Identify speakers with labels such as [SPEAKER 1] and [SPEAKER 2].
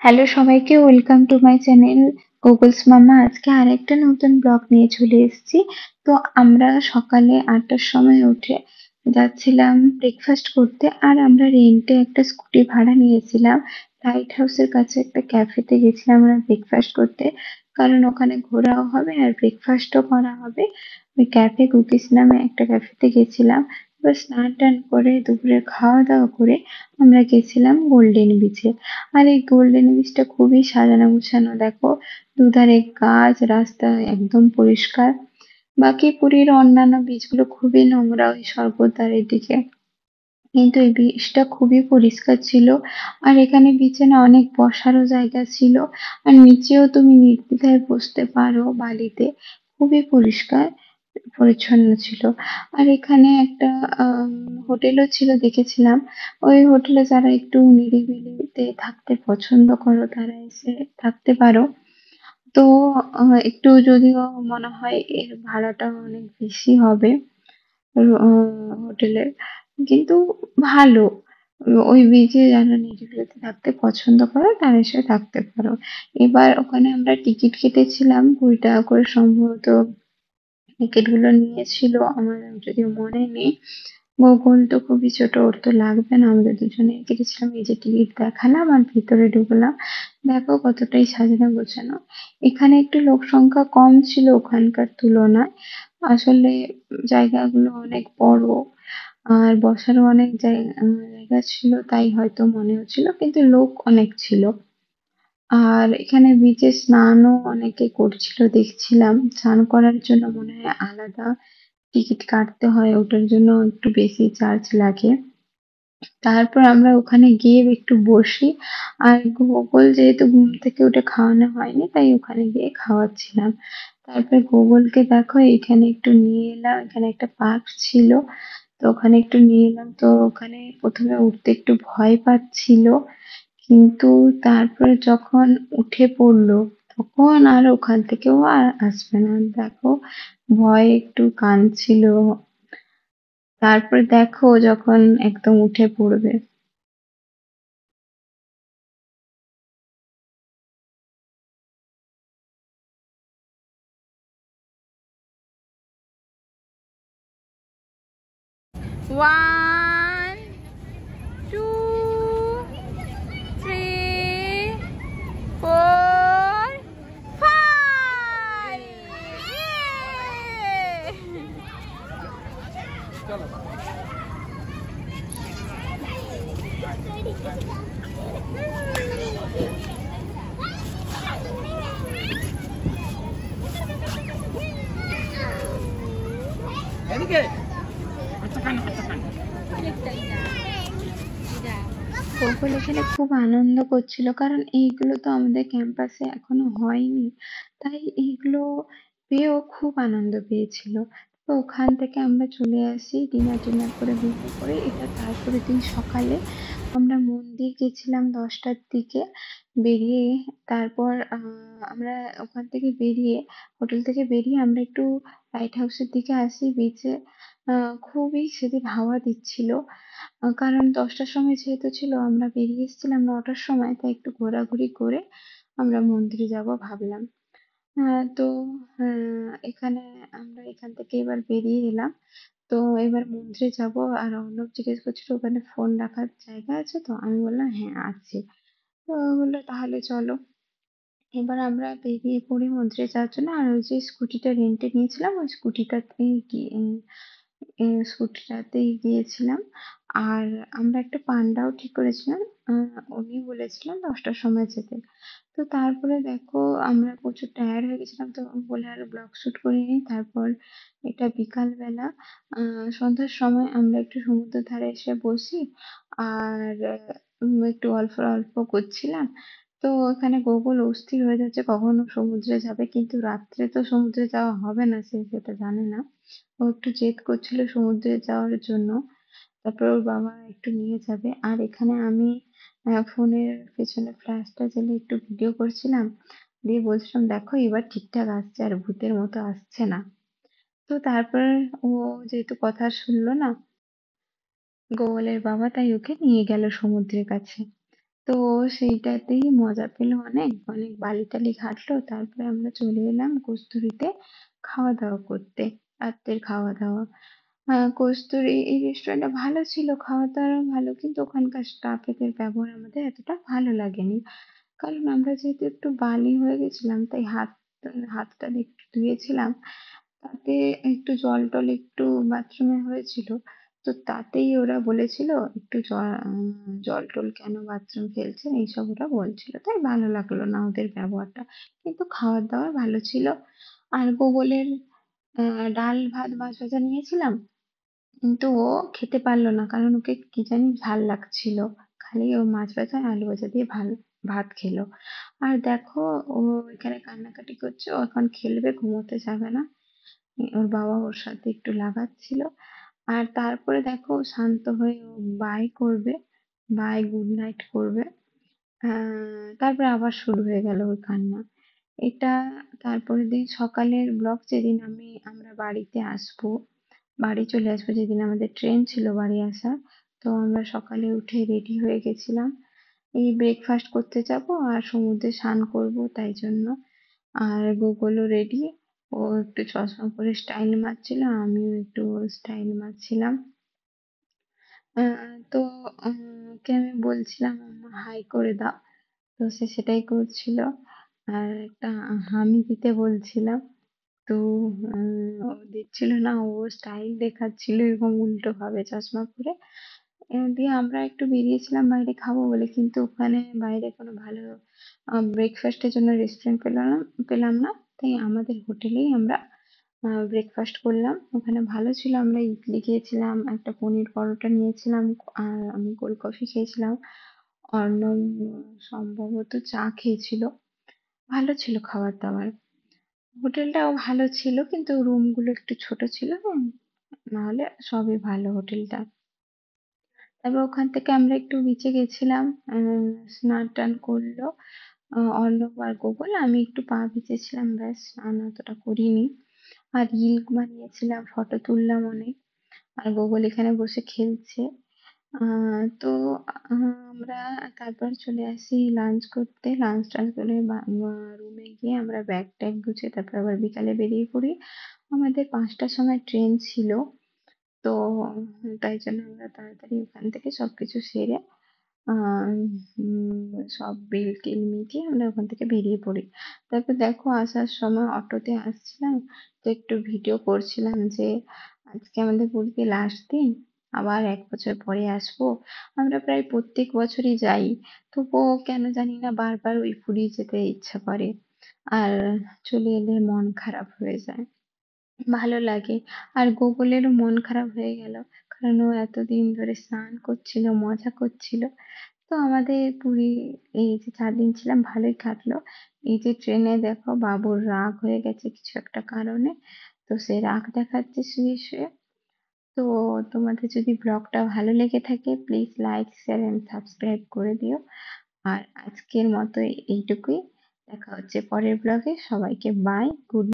[SPEAKER 1] Hello সবাইকে, welcome to my channel Google's মামা। আজকে আরেকটা নতুন ব্লগ নিয়ে চলে এসেছি। তো আমরা সকালে 8টার সময় উঠে যাচ্ছিলাম ব্রেকফাস্ট করতে, আর আমরা রেন্টে একটা স্কুটি ভাড়া নিয়েছিলাম। লাইট হাউসের কাছে একটা ক্যাফেতে গেছিলাম আমরা ব্রেকফাস্ট করতে, কারণ ওখানে ঘোরাও হবে আর ব্রেকফাস্টও করা হবে। ওই ক্যাফে কুকিজ নামে একটা ক্যাফেতে গেছিলাম। এবার স্নান টান করে দুপুরে খাওয়া দাওয়া করে আমরা গেছিলাম গোল্ডেন বিচে। আর এই গোল্ডেন বিচটা খুবই সাজানো গোছানো, দেখো দুধারে গাছ, রাস্তা একদম পরিষ্কার। বাকি পুরীর অন্যান্য বিচগুলো খুবই নোংরা ওই স্বর্গদ্বারের দিকে, কিন্তু এই বিচটা খুবই পরিষ্কার ছিল। আর এখানে বিচে না অনেক বসারও জায়গা ছিল, আর নিচেও তুমি নির্দ্বিধায় বসতে পারো বালিতে। খুবই পরিষ্কার পরিচ্ছন্ন ছিল। আর এখানে একটা হোটেলও ছিল, দেখেছিলাম। ওই হোটেলে যারা একটু নিরিবিলিতে থাকতে পছন্দ করো তারা এসে থাকতে পারো। তো একটু যদিও মনে হয় এর ভাড়াটা অনেক বেশি হবে হোটেলের, কিন্তু ভালো। ওই বিচে যারা নিরিবিলিতে থাকতে পছন্দ করো তারা এসে থাকতে পারো। এবার ওখানে আমরা টিকিট কেটেছিলাম 20 টাকা করে সম্ভবত টিকিট গুলো নিয়েছিল, আমার যদিও মনে নেই। গোকুল তো খুবই ছোট, ওর তো লাগবে না, আমরা দুজনে কেটেছিলাম। এই যে টিকিট দেখালাম আর ভিতরে ঢুকলাম, দেখো কতটাই সাজানো গোছানো। এখানে একটু লোক সংখ্যা কম ছিল ওখানকার তুলনায়। আসলে জায়গাগুলো অনেক বড়, আর বসারও অনেক জায়গা ছিল, তাই হয়তো মনে হচ্ছিল, কিন্তু লোক অনেক ছিল। আর এখানে বিচে স্নানও অনেকে করছিল দেখছিলাম। স্নান করার জন্য মনে হয় আলাদা টিকিট কাটতে হয়, ওটার জন্য একটু বেশি চার্জ লাগে। তারপর আমরা ওখানে গিয়ে একটু বসি, আর গোকুল যেহেতু ঘুম থেকে উঠে খাওয়ানো হয়নি, তাই ওখানে গিয়ে খাওয়াচ্ছিলাম। তারপরে গোকুলকে দেখো এখানে একটু নিয়ে এলাম, এখানে একটা পার্ক ছিল, তো ওখানে একটু নিয়ে এলাম। তো ওখানে প্রথমে উঠতে একটু ভয় পাচ্ছিল, কিন্তু তারপরে যখন উঠে পড়লো তখন আর ওখান থেকেও আর আসবে না, দেখো ভয়ে একটু কাঁদছিল। তারপরে দেখো যখন একদম উঠে পড়বে।
[SPEAKER 2] One, two, three, four, five.
[SPEAKER 3] এদিকে আচ্ছা কান
[SPEAKER 1] গোকুল এখানে খুব আনন্দ করছিল, কারণ এইগুলো তো আমাদের ক্যাম্পাসে এখনো হয়নি, তাই এইগুলো পেয়েও খুব আনন্দ পেয়েছিল। তো ওখান থেকে আমরা চলে আসি ডিনার টিনার করে, ঘুমিয়ে পড়ে। এটা তারপরের দিন সকালে আমরা মন্দির গেছিলাম 10টার দিকে বেরিয়ে। তারপর আমরা ওখান থেকে বেরিয়ে, হোটেল থেকে বেরিয়ে আমরা একটু লাইট হাউসের দিকে আসি বিচে। খুবই সেদিন হাওয়া দিচ্ছিল, কারণ 10টার সময় যেহেতু ছিল, আমরা বেরিয়ে এসেছিলাম 9টার সময়, তাই একটু ঘোরাঘুরি করে আমরা মন্দিরে যাব ভাবলাম। তো এখানে আমরা এখান থেকে এবার বেরিয়ে এলাম। তো এবার মন্দিরে যাব, আর অর্ণব জিজ্ঞেস করছিল ওখানে ফোন রাখার জায়গা আছে, তো আমি বললাম হ্যাঁ আছে। তো ও বললো তাহলে চলো। এবার আমরা বেরিয়ে পড়ি মন্দিরে যাওয়ার জন্য, আর ওই যে স্কুটিটা রেন্টে নিয়েছিলাম ওই স্কুটিটাতেই গিয়ে স্কুটিটাতেই গিয়েছিলাম। আর আমরা একটা পান্ডাও ঠিক করেছিলাম, উনি বলেছিলেন 10টার সময় যেতে। তো তারপরে দেখো আমরা প্রচুর টায়ার্ড হয়ে গেছিলাম, তো বলে আর ব্লগ শুট করিনি। তারপর এটা বিকাল বেলা, সন্ধ্যার সময় আমরা একটু সমুদ্রের ধারে এসে বসি, আর একটু অল্প অল্প করছিলাম। তো এখানে গোকুল অস্থির হয়ে যাচ্ছে কখন ও সমুদ্রে যাবে, কিন্তু রাত্রে তো সমুদ্রে যাওয়া হবে না, সে সেটা জানে না। ও একটু জেদ করছিল সমুদ্রে যাওয়ার জন্য। তারপর ওর বাবা একটু নিয়ে যাবে, আর এখানে আমি ফোনের পেছনে ফ্ল্যাশটা জ্বেলে একটু ভিডিও করছিলাম, দিয়ে বলছিলাম দেখো এবার ঠিকঠাক আসছে আর ভূতের মতো আসছে না। তো তারপর ও যেহেতু কথা শুনলো না গোপালের বাবা, তাই ওকে নিয়ে গেল সমুদ্রের কাছে। তো সেইটাতেই মজা পেলো অনেক, অনেক বালি টালি ঘাটলো। তারপরে আমরা চলে এলাম কস্তুরীতে খাওয়া দাওয়া করতে, রাত্রের খাওয়া দাওয়া। কস্তুরী এই রেস্টুরেন্টটা ভালো ছিল, খাওয়া দাওয়া ভালো, কিন্তু ওখানকার স্টাফেদের ব্যবহার আমাদের এতটা ভালো লাগেনি। কারণ আমরা যেহেতু একটু বালি হয়ে গেছিলাম, তাই হাতটা একটু ধুয়েছিলাম, তাতে একটু জল টল একটু বাথরুমে হয়েছিল। তো তাতেই ওরা বলেছিল একটু জল টল কেন বাথরুম ফেলছেন, এইসব ওরা বলছিল, তাই ভালো লাগলো না ওদের ব্যবহারটা। কিন্তু খাবার দাবার ভালো ছিল। আর গুগলের ডাল ভাত মাছ ভাজা নিয়েছিলাম, কিন্তু ও খেতে পারলো না, কারণ ওকে কি জানি ঝাল লাগছিল। খালি ও মাছ ভাজা আর আলু ভাজা দিয়ে ভাত খেলো। আর দেখো, ও এখানে কান্নাকাটি করছে, ও এখন খেলবে, ঘুমোতে যাবে না। ওর বাবা ওর সাথে একটু লাগাচ্ছিল। আর তারপরে দেখো ও শান্ত হয়ে ও বাই করবে, বাই গুড নাইট করবে। তারপরে আবার শুরু হয়ে গেল ওর কান্না। এটা তারপরের দিন সকালের ব্লগ, যেদিন আমরা বাড়িতে আসবো, বাড়ি চলে আসবো, যেদিন আমাদের ট্রেন ছিল বাড়ি আসার। তো আমরা সকালে উঠে রেডি হয়ে গেছিলাম, এই ব্রেকফাস্ট করতে যাব আর সমুদ্রে স্নান করব, তাই জন্য। আর গুগলও রেডি, ও একটু চশমা পরে স্টাইল মারছিল, আমিও একটু স্টাইল মারছিলাম। তো ওকে আমি বলছিলাম আম্মা হাই করে দাও, তো সে সেটাই করছিল। আর একটা হামি দিতে বলছিলাম, তো ও দিচ্ছিল না, ও স্টাইল দেখাচ্ছিল এরকম উল্টো ভাবে চশমা পরে। দিয়ে আমরা একটু বেরিয়েছিলাম বাইরে খাবো বলে, কিন্তু ওখানে বাইরে কোনো ভালো ব্রেকফাস্টের জন্য রেস্টুরেন্ট পেলাম না। তাই আমাদের হোটেলেই আমরা ব্রেকফাস্ট করলাম, ওখানে ভালো ছিল। আমরা ইডলি খেয়েছিলাম, একটা পনির পরোটা নিয়েছিলাম, আর আমি কোল্ড কফি খেয়েছিলাম। অর্ণব সম্ভবত চা খেয়েছিল। ভালো ছিল খাবার দাবার, হোটেলটাও ভালো ছিল, কিন্তু রুম গুলো একটু ছোট ছিল। নাহলে সবই ভালো হোটেলটা। তারপর ওখান থেকে আমরা একটু বিচে গেছিলাম, স্নান টান করলো অর্ণব আর গুগল। আমি একটু পা ভিজেছিলাম, ব্যাস, স্নান অতটা করিনি। আর রিল বানিয়েছিলাম, ফটো তুললাম অনেক। আর গুগল এখানে বসে খেলছে। তো আমরা তারপর চলে আসি লাঞ্চ করতে, লাঞ্চ টাঞ্চ করে রুমে গিয়ে আমরা ব্যাগ ট্যাগ গুছিয়ে তারপর আবার বিকালে বেরিয়ে পড়ি। আমাদের 5টার সময় ট্রেন ছিল। তো তাই জন্য আমরা তাড়াতাড়ি ওখান থেকে সবকিছু সেরে সব বিল টিল মিটিয়ে আমরা ওখান থেকে বেরিয়ে পড়ি। তারপর দেখো আসার সময় অটোতে আসছিলাম, তো একটু ভিডিও করছিলাম যে আজকে আমাদের পুরীতে লাস্ট দিন, আবার 1 বছর পরে আসবো। আমরা প্রায় প্রত্যেক বছরই যাই, তবুও কেন জানি না বারবার ওই পুরী যেতে ইচ্ছা করে। আর চলে এলে মন খারাপ হয়ে যায়, ভালো লাগে। আর গোকুলেরও মন খারাপ হয়ে গেল, কারণ ও এতদিন ধরে স্নান করছিল, মজা করছিল। তো আমাদের পুরী এই যে 4 দিন ছিলাম ভালোই কাটলো। এই যে ট্রেনে দেখো বাবুর রাগ হয়ে গেছে কিছু একটা কারণে, তো সে রাগ দেখাচ্ছে শুয়ে শুয়ে। তো তোমাদের যদি ব্লগটা ভালো লেগে থাকে, please like share and subscribe করে দিও। আর আজকের মতো এইটুকুই, দেখা হচ্ছে পরের ব্লগে। সবাইকে বাই, গুড